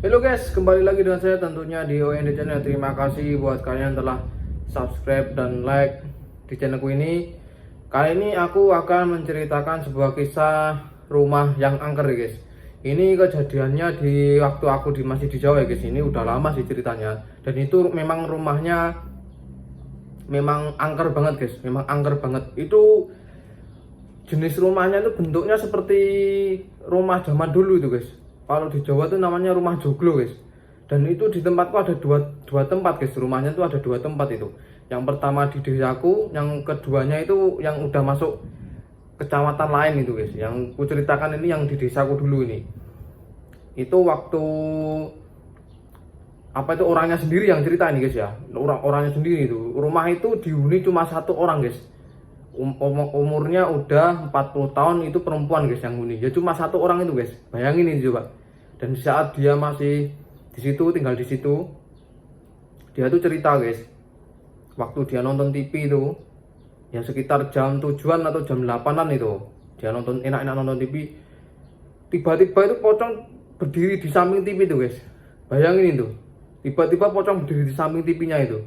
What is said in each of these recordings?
Halo guys, kembali lagi dengan saya tentunya di OND Channel. Terima kasih buat kalian yang telah subscribe dan like di channelku ini. Kali ini aku akan menceritakan sebuah kisah rumah yang angker ya guys. Ini kejadiannya di waktu aku masih di Jawa ya guys. Ini udah lama sih ceritanya. Dan itu memang rumahnya memang angker banget guys. Memang angker banget. Itu jenis rumahnya itu bentuknya seperti rumah zaman dulu itu guys. Kalau di Jawa tuh namanya rumah joglo guys. Dan itu di tempatku ada dua tempat guys. Rumahnya tuh ada dua tempat itu. Yang pertama di desaku, yang keduanya itu yang udah masuk kecamatan lain itu guys. Yang ku ceritakan ini yang di desaku dulu ini. Itu waktu apa itu orangnya sendiri yang cerita ini guys ya. Orangnya sendiri itu. Rumah itu dihuni cuma satu orang guys. Umurnya udah 40 tahun, itu perempuan guys yang huni. Ya cuma satu orang itu guys. Bayangin ini coba. Dan saat dia masih di situ, tinggal di situ, dia tuh cerita guys. Waktu dia nonton TV itu, ya sekitar jam 7-an atau jam 8-an itu, dia nonton enak-enak nonton TV. Tiba-tiba itu pocong berdiri di samping TV itu guys. Bayangin itu. Tiba-tiba pocong berdiri di samping TV-nya itu.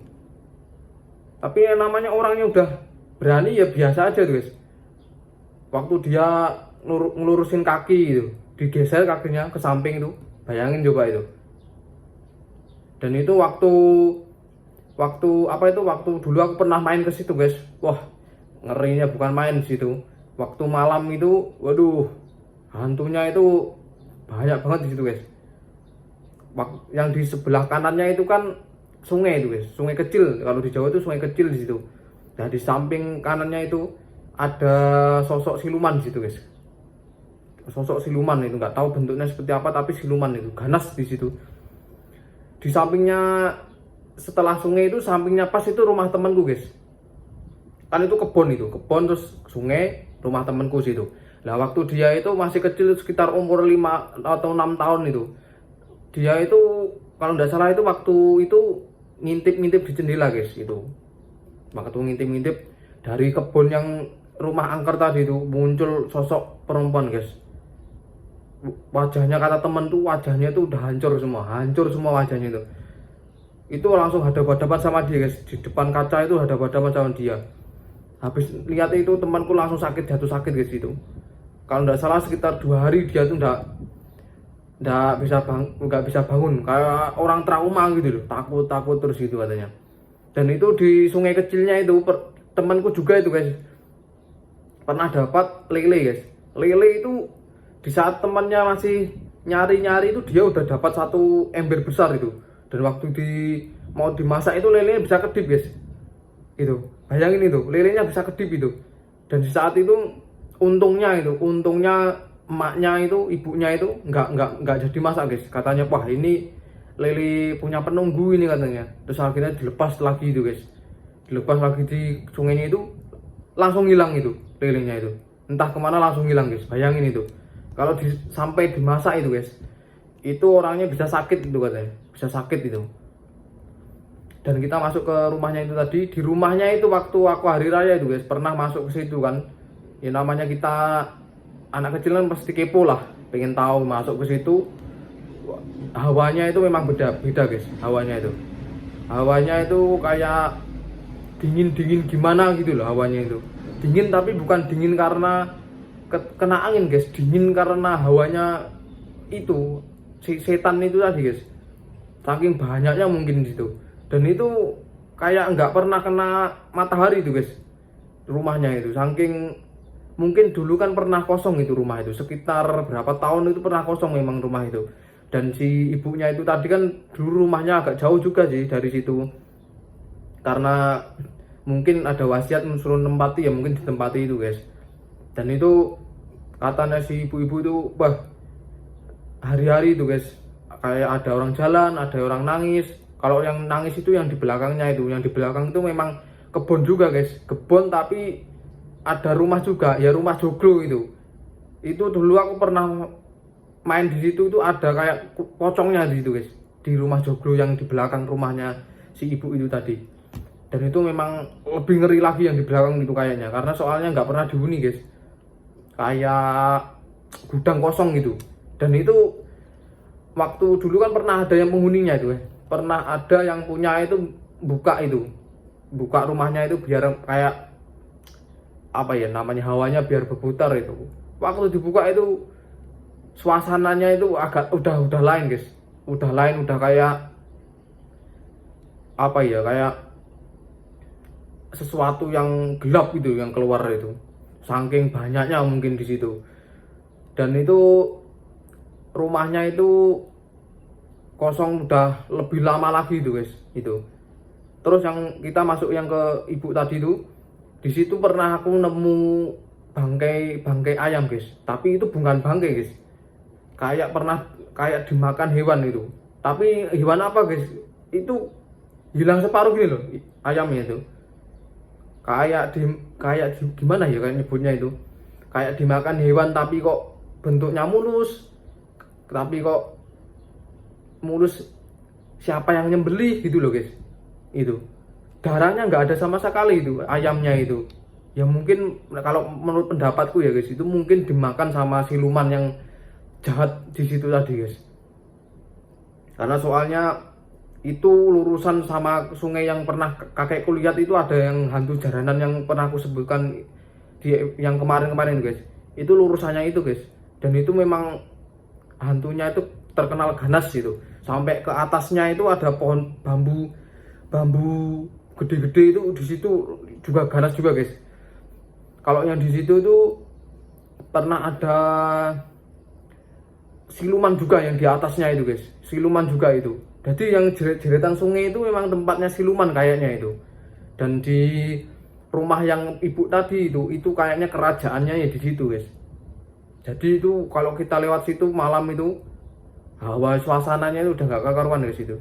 Tapi yang namanya orangnya udah berani ya biasa aja tuh guys. Waktu dia ngelurusin kaki itu, digeser kakinya ke samping itu, bayangin coba itu. Dan itu waktu dulu aku pernah main ke situ guys. Wah, ngerinya bukan main di situ. Waktu malam itu, waduh, hantunya itu banyak banget di situ guys. Yang di sebelah kanannya itu kan sungai itu guys, sungai kecil. Kalau di Jawa itu sungai kecil di situ. Nah di samping kanannya itu ada sosok siluman di situ guys. Sosok siluman itu nggak tahu bentuknya seperti apa, tapi siluman itu ganas di situ. Di sampingnya, setelah sungai itu sampingnya pas itu rumah temanku guys. Kan itu kebun terus sungai, rumah temanku situ. Nah waktu dia itu masih kecil sekitar umur 5 atau 6 tahun itu. Dia itu kalau nggak salah itu waktu itu ngintip-ngintip di jendela guys itu. Waktu ngintip-ngintip dari kebun yang rumah angker tadi itu muncul sosok perempuan guys. Wajahnya kata temen tuh, wajahnya tuh udah hancur semua wajahnya itu. Itu langsung hadap-hadapan sama dia guys, di depan kaca itu hadap-hadapan sama dia. Habis lihat itu temanku langsung jatuh sakit guys itu. Kalau nggak salah sekitar 2 hari dia tuh nggak bisa bangun, kayak orang trauma gitu loh, takut terus gitu katanya. Dan itu di sungai kecilnya itu temanku juga itu guys pernah dapat lele guys. Lele itu di saat temannya masih nyari-nyari itu dia udah dapat 1 ember besar itu. Dan waktu mau dimasak itu lelenya bisa kedip guys. Itu bayangin itu lelenya bisa kedip itu. Dan di saat itu untungnya emaknya itu, ibunya itu nggak jadi masak guys. Katanya wah ini lele punya penunggu ini katanya. Terus akhirnya dilepas lagi itu guys. Dilepas lagi di sungainya itu, langsung hilang itu lelenya itu. Entah kemana langsung hilang guys. Bayangin itu. Kalau sampai dimasak itu guys, itu orangnya bisa sakit itu katanya. Bisa sakit itu. Dan kita masuk ke rumahnya itu tadi. Di rumahnya itu waktu aku hari raya itu guys, pernah masuk ke situ kan. Ya namanya kita anak kecil kan pasti kepo lah, pengen tahu. Masuk ke situ, hawanya itu memang beda guys. Hawanya itu kayak dingin gimana gitu loh hawanya itu. Dingin tapi bukan dingin karena kena angin guys, dingin karena hawanya itu setan itu tadi guys. Saking banyaknya mungkin di situ. Dan itu kayak nggak pernah kena matahari itu guys. Rumahnya itu saking, mungkin dulu kan pernah kosong itu rumah itu, sekitar berapa tahun itu pernah kosong memang rumah itu. Dan si ibunya itu tadi kan dulu rumahnya agak jauh juga sih dari situ, karena mungkin ada wasiat suruh nempati, ya mungkin ditempati itu guys. Dan itu katanya si ibu-ibu itu wah hari-hari itu guys, kayak ada orang jalan, ada orang nangis. Kalau yang nangis itu yang di belakangnya itu, yang di belakang itu memang kebun juga guys, kebun tapi ada rumah juga, ya rumah joglo itu. Itu dulu aku pernah main di situ, itu ada kayak pocongnya di situ guys, di rumah joglo yang di belakang rumahnya si ibu itu tadi. Dan itu memang lebih ngeri lagi yang di belakang itu kayaknya, karena soalnya nggak pernah dihuni guys, kayak gudang kosong gitu. Dan itu waktu dulu kan pernah ada yang penghuninya itu, pernah ada yang punya itu buka rumahnya itu biar kayak apa ya namanya, hawanya biar berputar itu. Waktu dibuka itu suasananya itu agak udah lain guys, udah lain, udah kayak apa ya, kayak sesuatu yang gelap gitu yang keluar itu, saking banyaknya mungkin di situ. Dan itu rumahnya itu kosong udah lebih lama lagi itu guys itu. Terus yang kita masuk yang ke ibu tadi itu, di situ pernah aku nemu bangkai ayam guys, tapi itu bukan bangkai guys, kayak dimakan hewan itu. Tapi hewan apa guys, itu hilang separuh gini loh ayamnya itu, gimana ya kayak nyebutnya itu, kayak dimakan hewan tapi kok bentuknya mulus, tapi kok mulus siapa yang nyembelih gitu loh guys. Itu darahnya nggak ada sama sekali itu ayamnya itu. Ya mungkin kalau menurut pendapatku ya guys, itu mungkin dimakan sama siluman yang jahat di situ tadi guys. Karena soalnya itu lurusan sama sungai yang pernah kakekku lihat, itu ada yang hantu jaranan yang pernah aku sebutkan di yang kemarin guys. Itu lurusannya itu guys. Dan itu memang hantunya itu terkenal ganas gitu. Sampai ke atasnya itu ada pohon bambu gede-gede itu, di situ juga ganas juga guys. Kalau yang di situ itu pernah ada siluman juga yang di atasnya itu guys, siluman juga itu. Jadi yang jeretan sungai itu memang tempatnya siluman kayaknya itu. Dan di rumah yang ibu tadi itu kayaknya kerajaannya ya di situ guys. Jadi itu kalau kita lewat situ malam itu, hawa suasananya itu udah gak karuan guys itu.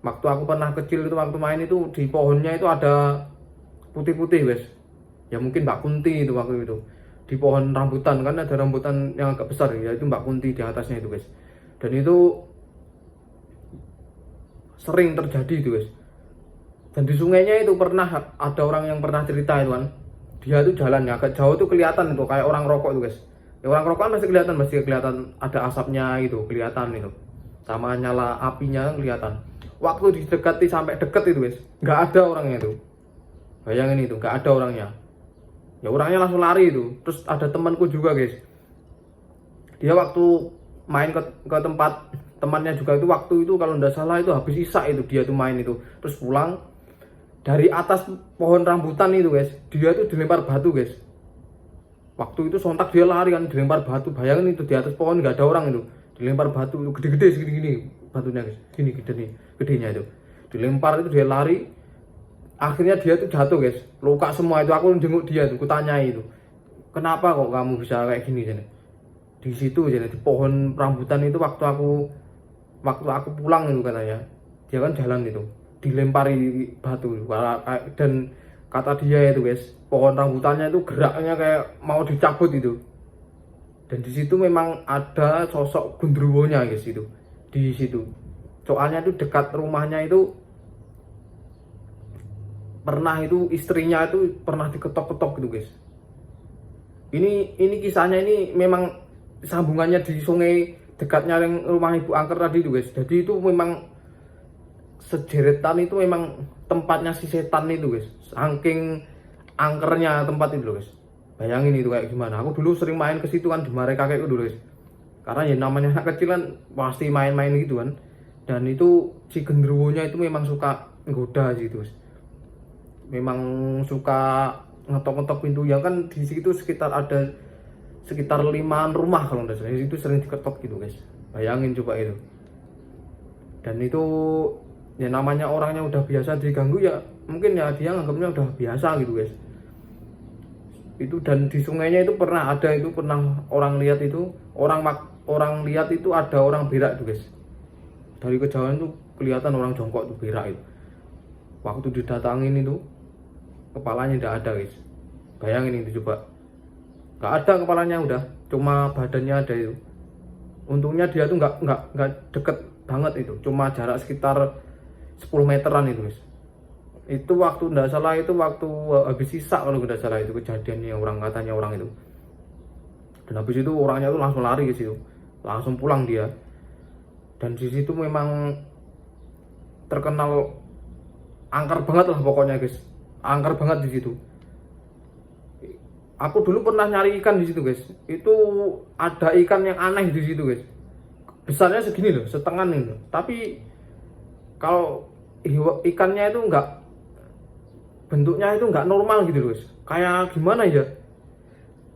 Waktu aku pernah kecil itu, waktu main itu di pohonnya itu ada putih-putih guys. Ya mungkin Mbak Kunti itu waktu itu. Di pohon rambutan, kan ada rambutan yang agak besar ya, itu Mbak Kunti di atasnya itu guys. Dan itu sering terjadi itu guys. Dan di sungainya itu pernah ada orang yang pernah cerita itu kan, dia tuh jalannya agak jauh tuh kelihatan itu kayak orang rokok itu guys. Ya orang rokok kan masih kelihatan ada asapnya itu, kelihatan itu. Sama nyala apinya kelihatan. Waktu didekati sampai deket itu guys, nggak ada orangnya itu. Bayangin itu, nggak ada orangnya. Ya orangnya langsung lari itu. Terus ada temanku juga guys, dia waktu main ke tempat temannya juga itu, waktu itu kalau nggak salah itu habis isak itu dia tuh main itu, terus pulang dari atas pohon rambutan itu guys, dia tuh dilempar batu guys. Waktu itu sontak dia lari kan, dilempar batu. Bayangin itu di atas pohon nggak ada orang itu, dilempar batu gede-gede segini-gini batunya guys, gini gedenya itu, dilempar itu dia lari. Akhirnya dia tuh jatuh guys, luka semua itu. Aku jenguk dia tuh, kutanyai itu, kenapa kok kamu bisa kayak gini jadi di situ jadi di pohon rambutan itu. Waktu aku pulang itu katanya, dia kan jalan itu dilempari batu. Dan kata dia itu guys, pohon rambutannya itu geraknya kayak mau dicabut itu. Dan di situ memang ada sosok gundruwonya guys itu di situ. Soalnya itu dekat rumahnya itu pernah itu istrinya itu pernah diketok-ketok gitu guys. Ini kisahnya ini memang sambungannya di sungai dekatnya yang rumah Ibu Angker tadi itu guys. Jadi itu memang sejeretan itu memang tempatnya si setan itu guys. Saking angkernya tempat itu guys. Bayangin itu kayak gimana. Aku dulu sering main ke situ kan, dimarahi kakekku dulu guys. Karena ya namanya anak kecil kan pasti main-main gitu kan. Dan itu si genderuwonya itu memang suka nggoda gitu guys. Memang suka ngetok-ngetok pintu ya kan. Di situ ada sekitar 5 rumah kalau nggak salah, itu sering diketok gitu guys. Bayangin coba itu. Dan itu ya namanya orangnya udah biasa diganggu ya, mungkin ya dia nganggapnya udah biasa gitu guys. Itu dan di sungainya itu pernah ada itu, pernah orang lihat itu, orang lihat itu ada orang berak tuh guys. Dari kejauhan tuh kelihatan orang jongkok tuh berak itu. Waktu didatangin itu kepalanya tidak ada guys. Bayangin itu coba, nggak ada kepalanya, udah cuma badannya ada itu. Untungnya dia tuh nggak deket banget itu, cuma jarak sekitar 10 meteran itu guys. Itu waktu nggak salah itu waktu habis sisa kalau nggak salah itu kejadiannya, orang katanya orang itu. Dan habis itu orangnya tuh langsung lari ke situ, langsung pulang dia. Dan di situ memang terkenal angker banget lah pokoknya guys, angker banget di situ. Aku dulu pernah nyari ikan di situ guys, itu ada ikan yang aneh di situ guys, besarnya segini loh, setengah nih loh. Tapi kalau ikannya itu enggak, bentuknya itu enggak normal gitu loh guys, kayak gimana ya,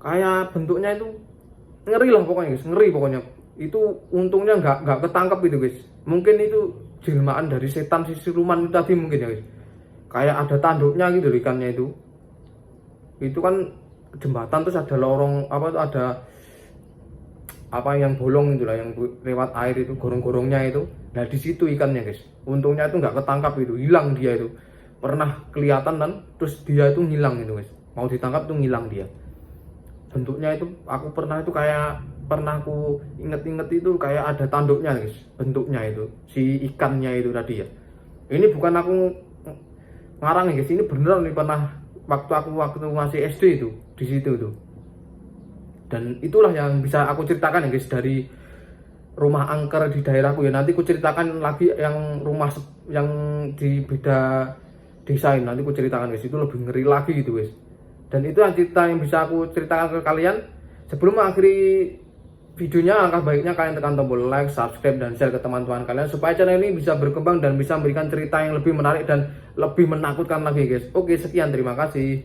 kayak bentuknya itu ngeri lah pokoknya guys, ngeri pokoknya. Itu untungnya nggak ketangkep gitu guys, mungkin itu jelmaan dari setan si siluman itu tadi mungkin ya guys, kayak ada tanduknya gitu loh ikannya itu kan jembatan terus ada lorong apa tuh, ada apa yang bolong itulah yang lewat air itu, gorong-gorongnya itu. Nah di situ ikannya guys, untungnya itu nggak ketangkap, itu hilang dia itu, pernah kelihatan kan, terus dia itu ngilang itu guys, mau ditangkap tuh ngilang dia. Bentuknya itu aku pernah itu kayak, pernah aku inget-inget itu kayak ada tanduknya guys, bentuknya itu si ikannya itu tadi ya. Ini bukan aku ngarang guys, ini beneran nih, pernah waktu masih SD itu di situ tuh. Dan itulah yang bisa aku ceritakan ya guys, dari rumah angker di daerahku ya. Nanti aku ceritakan lagi yang rumah yang di beda desa ini, nanti aku ceritakan guys, itu lebih ngeri lagi gitu guys. Dan itu yang cerita yang bisa aku ceritakan ke kalian. Sebelum mengakhiri videonya, alangkah baiknya kalian tekan tombol like, subscribe, dan share ke teman-teman kalian supaya channel ini bisa berkembang dan bisa memberikan cerita yang lebih menarik dan lebih menakutkan lagi guys. Oke, sekian, terima kasih.